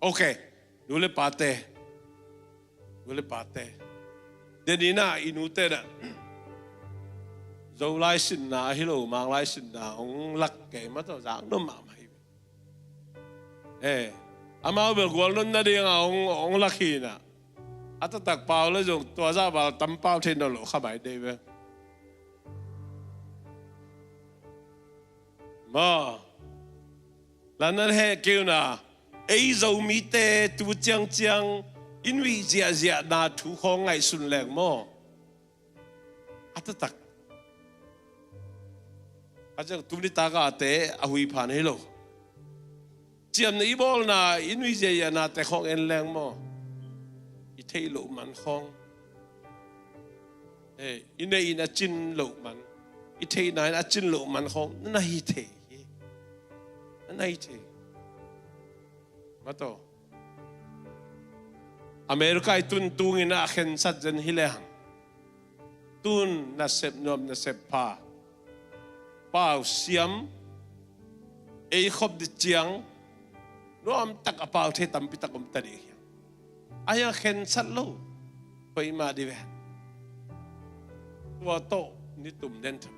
okay dule pate denina inute da zo lai sin na hilo mang lai sin na ong lak ke ma to dạng no ma mai ama bel gol non na ding ong lak hi na ata tak pau le jong to za ba tam pau then no lo kha bai de be ma lan nan he kêu na ei zo mi te tu chiang in wi zia na thu khong ngai sun leng mo ata tak aja tu ni ta ga te a hui phan he lo chiam ni bol na in wi zia na te khong en leng mo i thei lo man khong in nei na chin lo man i thei na chin lo man khong na hi thei nay thế mà to America tun tung ina khen sát dân hilehang tun na sep nom na sep pa pau siam ei khop di chiang nom tak apau the tam pitak om tadi aya khen sát lo poi ma di ve tua to ni tum den thap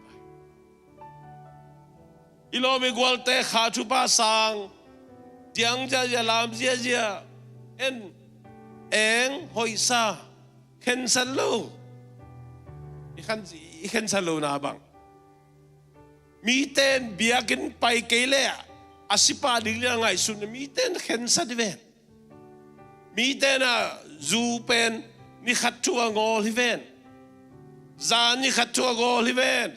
ilo me gwal te kha chu pa sang tiang ja ja lam zia zia en eng hoi sa khen sát lo i khen sát lo na bang mi ten biakin pai kele asipa dingla ngai sun mi ten khen sát di ven mi ten a zu pen ni khat chu ngol hi ven za ni khat chu ngol hi ven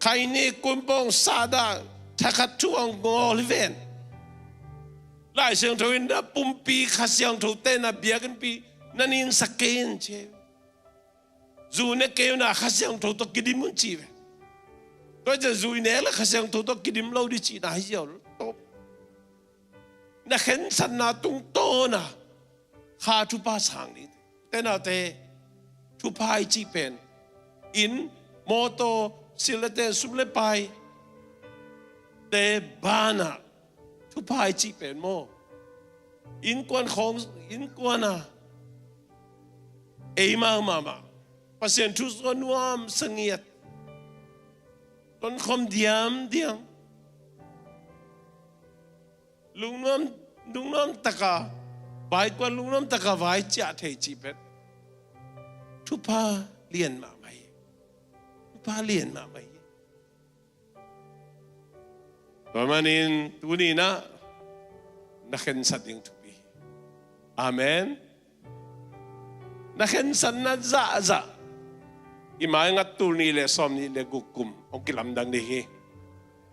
khai ni kumpong sada tha khat chu ngol hi ven lai siang thoin da pumpi khasiang tho te na biakin pi nanin saken che zu ne ke na khasiang tho to kidim chi ve to je zu ne la khasiang tho to kidim lo di chi na hi yo to na khen san na tung to na kha chu pa sang ni te na te chu pai chi pen in moto silate suble pai te bana chu pai chi pen mo in quan khong in quan à ei ma mama pasien chu so nuam sangiat ton khom diam lung nom taka vai quan lung nom taka vai cha thei chi pet chu pa lien ma mai Pamanin tuni na nakhen sa ding tupi. Amen. Nakhen sa na za. Imay nga tuni le som ni le gukum o kilamdang nihi.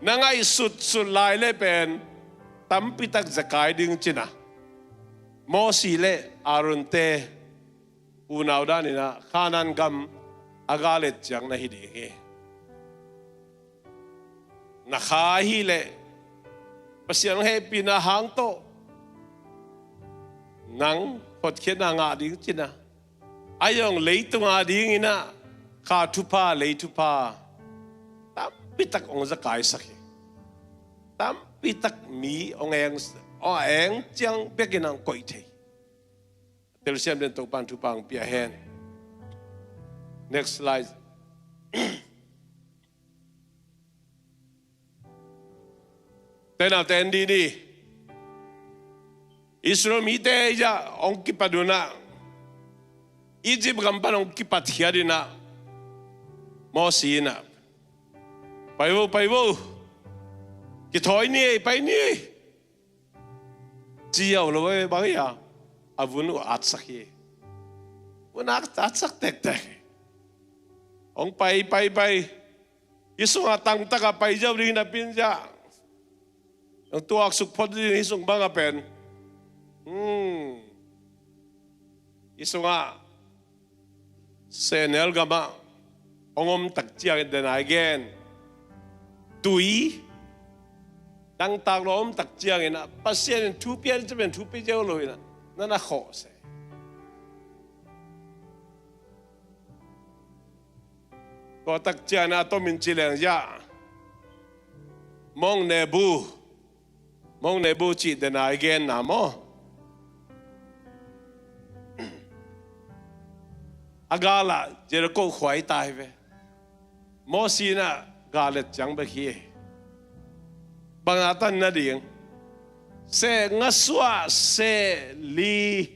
Nangay sut sulay le pen tampitak zakay ding china. Mo sile arunte unaw da nina kanan gam agalit siyang nahidihi. Nakahile pasiyang he pinahang to nang hotken na nga ding china ayong leito nga ding ina ka tupa leito pa tam pitak ong zakay sakhi tam pitak mi eng chiang beginang koite tel siam den to pan tupang pia hen. Next slide. Tena tendi ni Israel mite ja ong kipaduna Egypt gampan ong kipat hiadina Mosina paivo kithoi ni pai ni jiao lo we bang ya avunu atsakhi unak atsak tek ong pai Yesu atang taka pai jau ring na pinja ang tuwak sukpod din isong banga pen. Iso nga senel gama ongom takjiang den again. Tui tang taglo takjiang ina pasien tu pian jaben tu pi jau lo ina na kho se. Ko takjiang na to min chileng ya. Mong nebu chi den again na mo. Agala Jericho khwai tai ve. Mo sina galet chang ba khi. Bangatan na ding. Se ngaswa se li.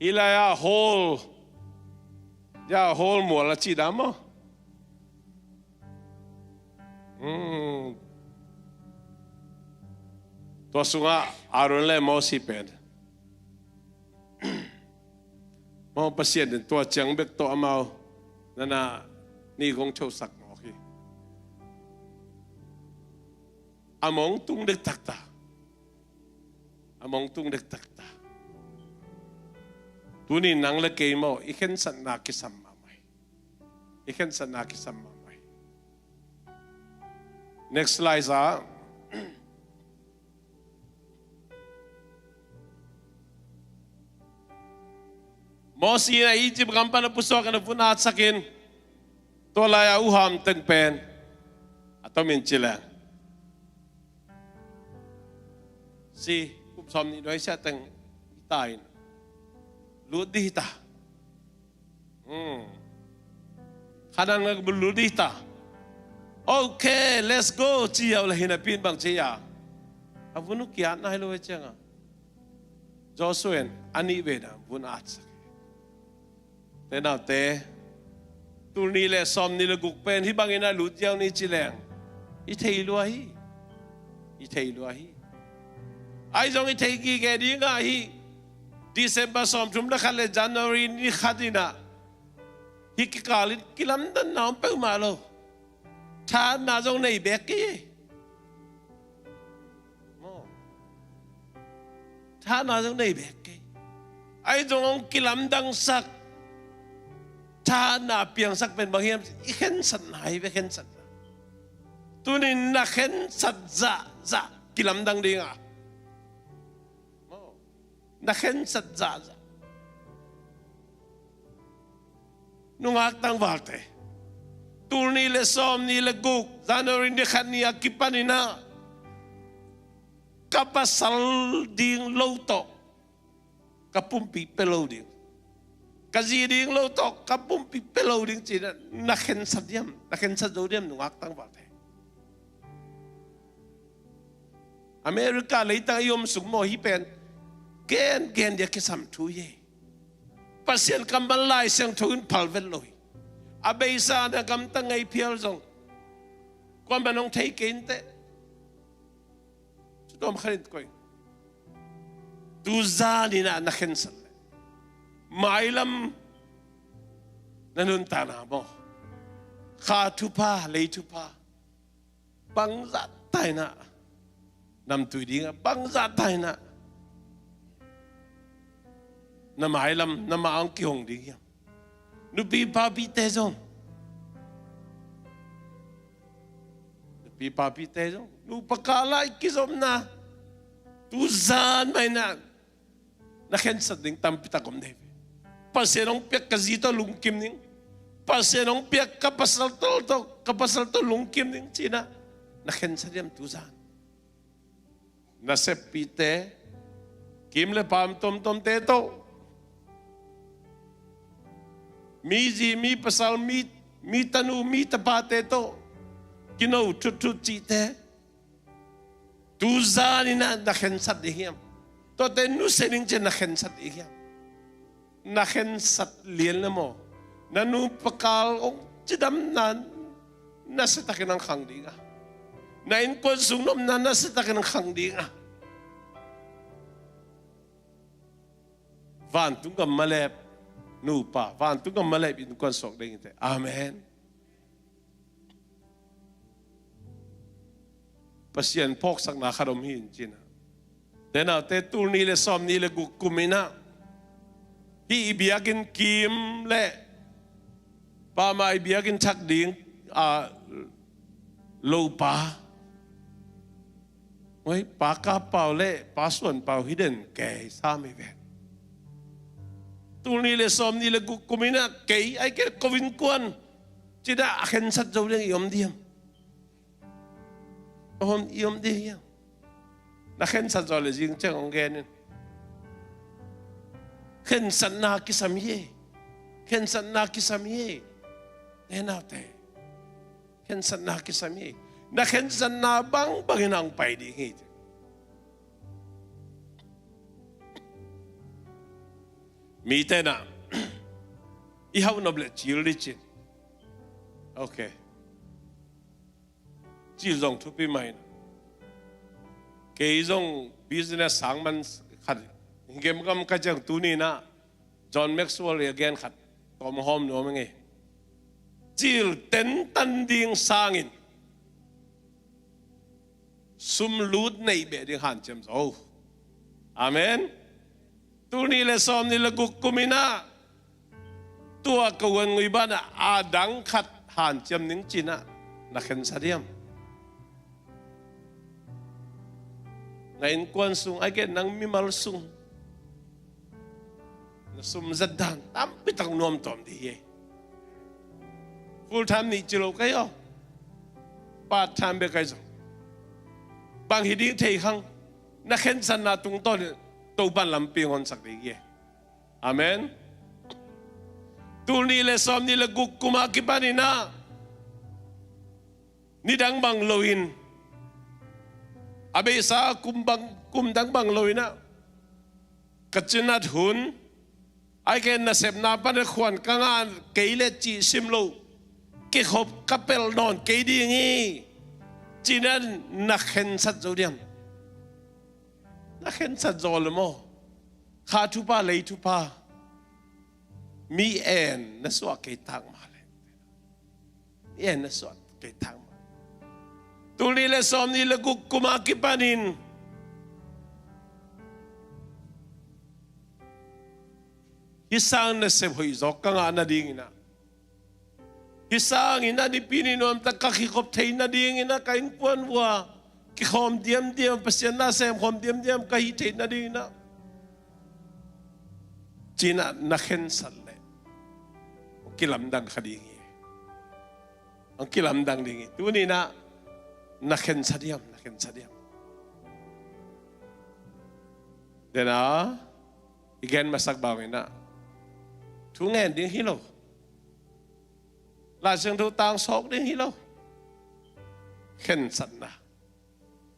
Ilaya hole. Ya hole mo la chi da mo. Tua sunga aron le mo si pen. Mo pasien den tua chang bek to amao nana ni gong chou sak mo khi. Among tung dek takta. Among tung dek takta. Tuni nang le kei mo iken san na kisam mamai. Iken san na kisam mamai. next slide sa Mosi na Egypt kampa na pusok na punat sakin tolaya uham tengpen atau mencela si kupsom ni doi sa teng itain ludita kanan nga ludita okay let's go chia la hinapin bang chia avunu kian na hilo changa Joshua ani beda bunat thế nào thế tu ni lệ xóm ni lệ gục pen hi bangin na lút giang ni chileng i thei lua hi ai jong i thei ki ke di nga hi December xóm chúng đã khát lệ January ni khadina hi ki kalit kilam dan naom pe ma lo cha na jong nei bek ki cha na jong nei bek ki ai jong kilam dang sak cha na piang sak pen bang hiam i khen sat hai ve khen sat tunin na khen sat za kilam dang ding a na khen sat za nungak tang walte turni le som ni le guk January ni khan ni akipanina kapasal ding loto kapumpi pelo ding kazi ding lo to kapum pi pelo ding chi na khen sadiam na khen sadodiam nungak tang ba the America leitang yom sung mo hi pen gen dia kisam thu ye pasien kambal lai sang thun palvel loi abeisa na kam tangai phial jong kon banong thei ken te chutom kharit koi tu za ni na khen sal mailam nanun tana mo kha thupa lei thupa bangza taina nam tui dinga bangza taina na mailam na maang kyong ding ya nu pi pa pi te zong nu pi pa pi te zong nu pakala ikizom na tu zan mai na khen sat ding tam pita kom de pasenong piak kazito lungkim ning pasenong piak kapasal to lungkim ning china na khen sadiam tuzan na sepite kim le pam tom te to mi pasal mi tanu mi tapate to kino tu chi te tuzan ina na khen sat dihiam to te nu sening chen na khen sat dihiam na khen sat lian na mo nanu pakal ong chidam na sa takin ang khang dinga na in kon sungnom na sa takin ang khang dinga van tung kam malep nu pa van tung kam malep in kon sok ding te amen pasien pok sak na kharom hin china dena te tul ni le som ni le kumina hi ibiagin kim le pa ma ibiagin thak ding lo pa oi pa ka pau le pa suan pau hidden ke sa me ve tu ni le som ni le kumina ke ai ke kovin kwan chida akhen sat zo le yom diam hom yom diam na khen sat zo le jing chang ong gen khen san na kisamye nena te khen san na kisamye na khen san na bang banginang pai di ngi mi te na I hau noble chil di chin okay chil zong thu pi mai ke zong business sang man khat game kam ka jang tu ni na John Maxwell again khat tom hom no mangi chil ten tan ding sangin sum lut nei be ding han chem zo amen tu ni le som ni le guk kumina tua kawan ngui bana adang khat han chem ning china na khen sadiam ngayon kuan sung ay ken nang mimal sung na sumzadan tampit ang nom tom di full time ni chilo kayo part time be kayo bang hiding thei khang na khen san na tung to to ban lam pingon sak di amen tulni le som ni le guk kuma kipani na nidang bang loin abe sa kumdang bang loin na kachinat hun ai ken na sep na pan khwan kangan keile chi simlo ke khop kapel non ke di ngi chinan na khen sat zodiam na khen sat zol mo kha tu pa lei tu pa mi en na so ke tang ma le en na so ke tang ma tu ni le som ni le guk kuma ki panin isang na se hoi zok ka nga na ding ina isang ina di pininom ta kakikop tay na ding ina kain puan wa ki khom diam pasyan na sem khom diam kahi tay na ding ina china na khen salle kilamdang khadingi ang kilamdang dingi tuni na khen sadiam dena igen masak bawin na Tungen ding hilo. La seng tu tang sok ding hilo. Khen san na.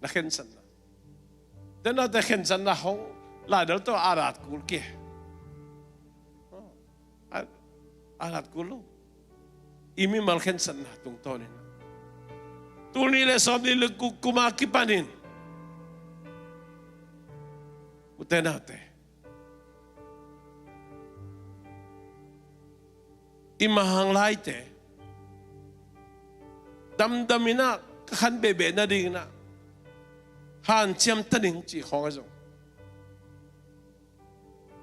Na khen san na. Dan na khen san na hong la dal to arat kul ke. Arat kulu. Imi mal khen san na tung tonin. Tuni le som ni le kumaki panin. Utenate. Imahang laite damdamina khan bebe na ding na han chiam taning chi khong azong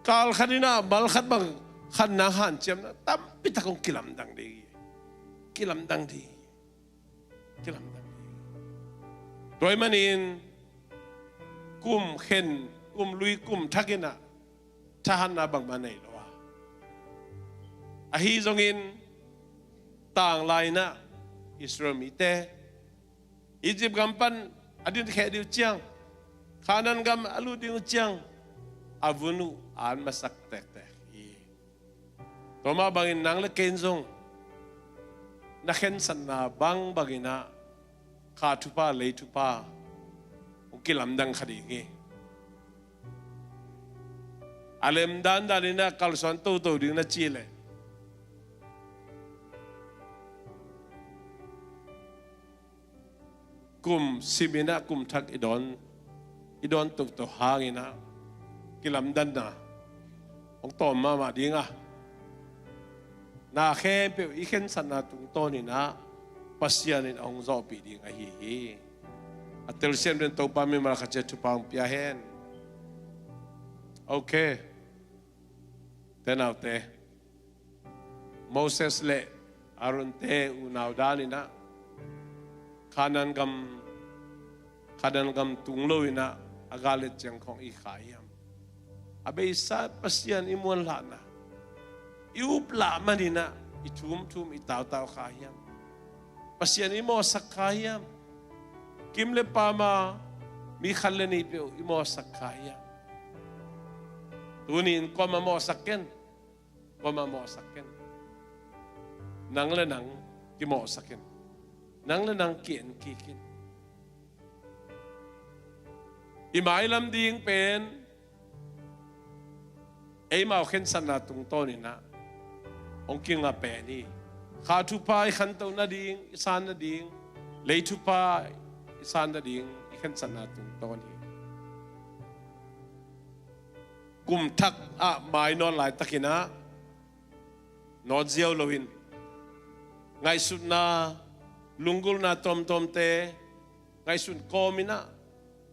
kal khanina bal khat bang khan na han chiam na tam pitakong kilam dang di toy manin kum khen kum lui kum thakina thahan na bang manai ahi zongin tang lai na Israel mite Egypt gampan adin khe diu chiang khanan gam alu diu chiang avunu an masak tek toma bangin nang le kenzong na khen san na bang bagina kha thupa le thupa ukilam dang khadi nge alem dan dalina kalson to ding na chile kum simina kum thak idon tuk to hangina kilam dan na ong tom ma dinga na khe pe I khen san na tung to ni na pasyan in ong zo pi ding a hi atel sem den to pa mi ma kha che tu pang pia hen okay then out there Moses le arun te unaw dalina kanan gam tunglo ina agalit yang kong ikhayam abe isa pasyan imuan lana iupla manina itum itaw khayam pasyan imo sakayam kimle pama mi khallani pe imo sakayam tunin koma mo sakken nangla nang kimo sakken nang le nang kien kikin imai lam ding pen ei mau khen san na tung to ni na ong king a pe ni kha thu pa I khan to na ding isan na ding le thu pa isan na ding I khen san na tung to ni kum thak a mai non lai takina no jiao loin ngai sut na lungul na tom te ngai sun komina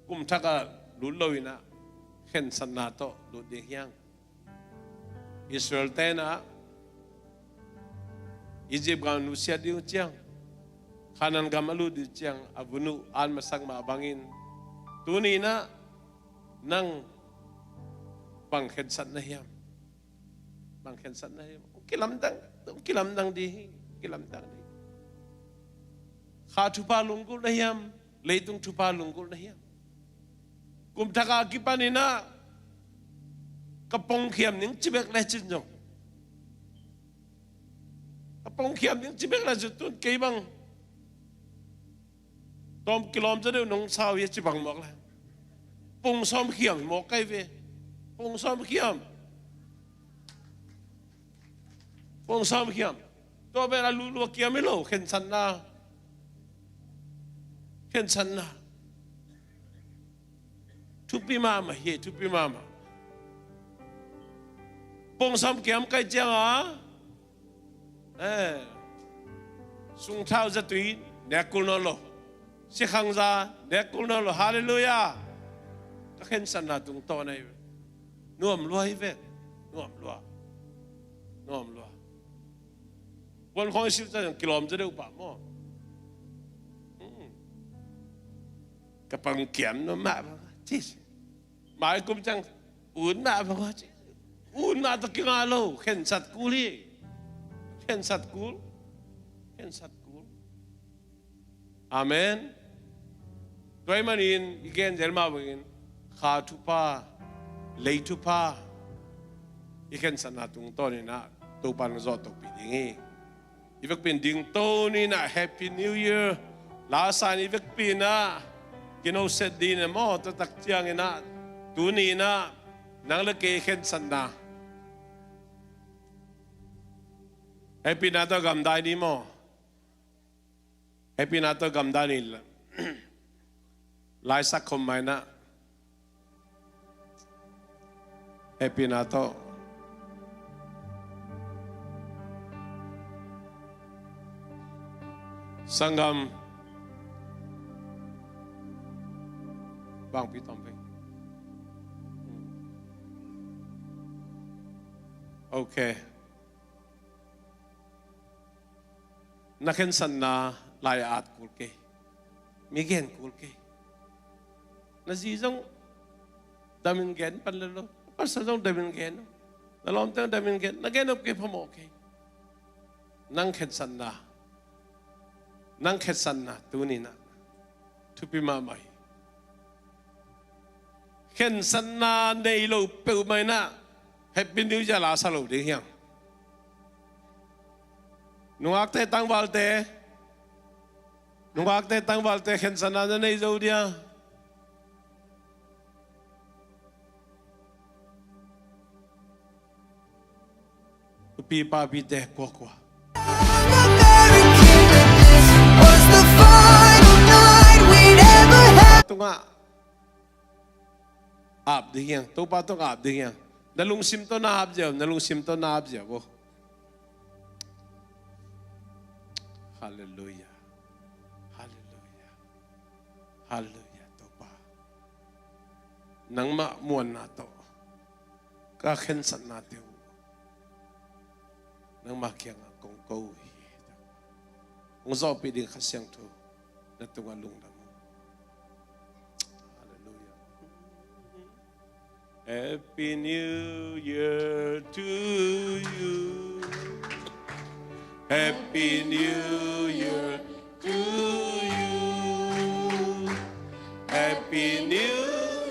kum thaka lulowina khen san na to lu de hyang Israel te na Egypt gan nu sia diu chiang kanan gam alu di chiang abunu an masang ma bangin tuni na นั่งบังเข็นสันนะเฮียมบังเข็นสันนะเฮียมกิลำดังดีกิลำดังดีข้าทุพาลุงกุลนะเฮียมเลยตุงทุพาลุงกุลนะเฮียมกุมทักอากิปานินะกระปงเขียมนิ่งจิเบกเลจินจงกระปงเขียมนิ่งจิเบกเลจิตุนเกี่ยบังตอมกิโลมจะได้นงสาวเยจิบังหมอกเลยปงซ้อมเขียมหมอกไกเวปงซ้อมเขียมปงซ้อมเขียมตัวเวลาลูกเขียมไม่รู้เข็นสันนาเข็นสันนาทุบปีมาเฮทุบปีมาปงซ้อมเขียมไกเจียงสุงเท้าจะตุยเด็กกุลนโลสิขังซาเด็กกุลนโลฮาเลลูยาก็เห็นสันนาตุงโตในน่วมรวยเวน่วมรวยวันของสิบจะกิโลมจะได้อุปมากับปังเขียมน้ำมาบ้างจีหมายกุมจังอุ่นมาบ้างจีอุ่นมาตะกี้งาโลเห็นสัตว์กูลีเห็นสัตว์กูอาเมนด้วยมันอินอีกเกนเจอมาบังอินข้าทุพาเลยทุพาอีกเกนสันนาตุงโตนี่นะตัวปันจอดตกปีนี้อีกเป็นดิ่งโตนี่นะ Happy New Year ลาสานี่อีกปีนะกินเอาเสร็จดีนะมอตะตักเจียงนะตัวนี้นะนังเล็กเกนสันนา Happy นะตัวกำได้ดีมอ Happy นะตัวกำได้นี่ละลายสักคมไหมนะ Happy นะตัวสังฆมบางปีตอมไปโอเคนักเรียนสันนาลายอาดกุลเกมีเกณฑ์กุลเกนั่นสิจงดามินเกณฑ์ปันเลยปัสสาวะดามินเกณฑ์นั่นล้อมตั้งดามินเกณฑ์นักเรียนอบเก็บพมโอเคนั่งเขียนสันนานั่งเขียนสันนาตัวนี้นะทุบปีมาใหม่เขียนสันนาในโลกเปล่าไหมนะให้เป็นนิวจะลาสโลดีเฮียงนุ่งอักเตตั้งวัลเตนุ่งอักเตตั้งวัลเตเขียนสันนาในโลกเดียปีป้าปีเตกว่าตุงอาบดีเงี้ยตัวป้าต้องอาบดีเงี้ยนั่นลุงซิมต้นอาบเจ้านั่นลุงซิมต้นอาบเจ้าโว้ฮาเลลูยาฮาเลลูยาฮาเลลูยาตัวป้านังมะมวนนาโตก็เข็นสันนาเดียวนังมาเคียงกงกูงจอบปีดิ่งขัดเสียงทูนั่นตัวลุงดำ Happy New Year to you. Happy New Year to you. Happy New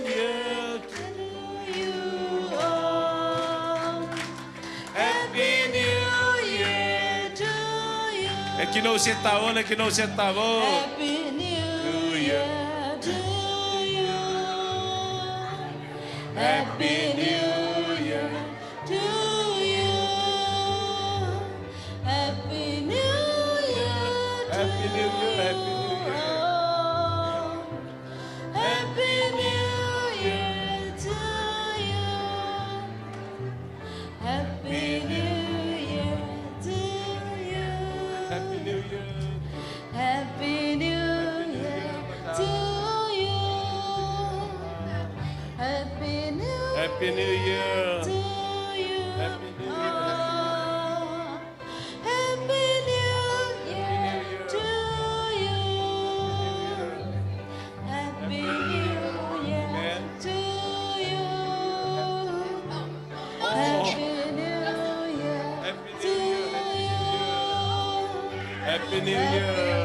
Year to you all. Happy New Year to you. Ekinositavo. Happy New Year to you. Happy New Year to you. Happy New Year to Happy New Year. Happy New Year to you. Happy New Year to you. Happy New Year. Happy New Year to you. Happy New Happy New Year. to you. Happy New Year. Happy New Year to you. Happy New Year to Happy New Year